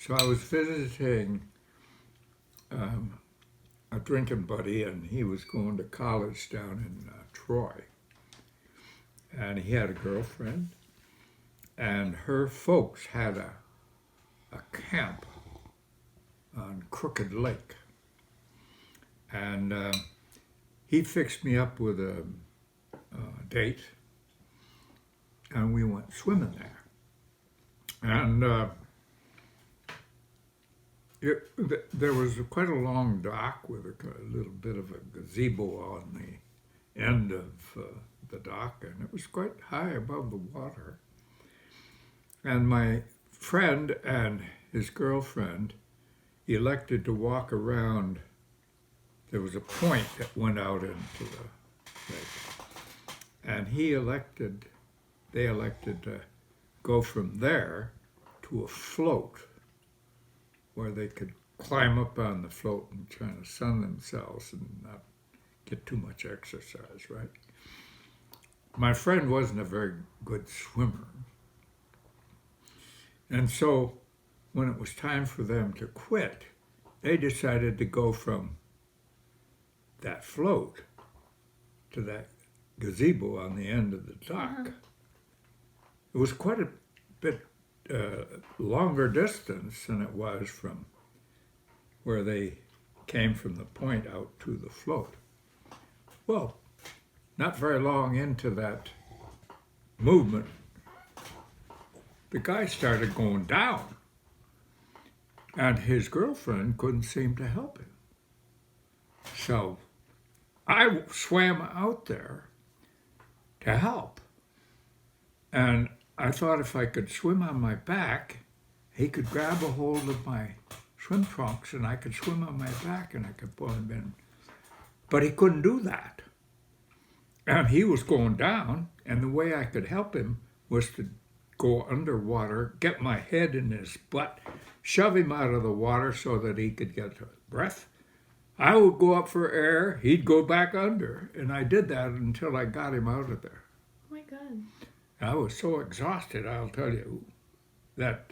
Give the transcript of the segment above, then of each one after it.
So I was visiting a drinking buddy, and he was going to college down in Troy. And he had a girlfriend, and her folks had a camp on Crooked Lake. And he fixed me up with a date, and we went swimming there. And there was quite a long dock with a little bit of a gazebo on the end of the dock, and it was quite high above the water. And my friend and his girlfriend elected to walk around. There was a point that went out into the lake, and they elected to go from there to a float where they could climb up on the float and kind of sun themselves and not get too much exercise, right? My friend wasn't a very good swimmer. And so when it was time for them to quit, they decided to go from that float to that gazebo on the end of the dock. It was quite a bit longer distance than it was from where they came from the point out to the float. Well, not very long into that movement, the guy started going down, and his girlfriend couldn't seem to help him. So I swam out there to help, and I thought if I could swim on my back, he could grab a hold of my swim trunks and I could swim on my back and I could pull him in. But he couldn't do that. And he was going down, and the way I could help him was to go underwater, get my head in his butt, shove him out of the water so that he could get a breath. I would go up for air, he'd go back under, and I did that until I got him out of there. Oh my God. I was so exhausted, I'll tell you, that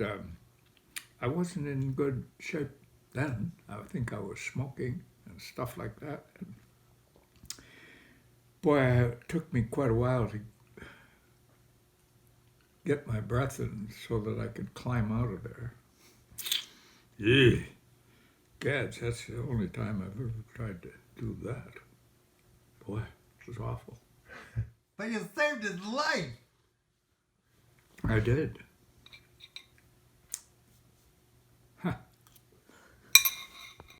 I wasn't in good shape then. I think I was smoking and stuff like that. And boy, it took me quite a while to get my breath in so that I could climb out of there. Yeah. Gads, that's the only time I've ever tried to do that. Boy, it was awful. But you saved his life. I did.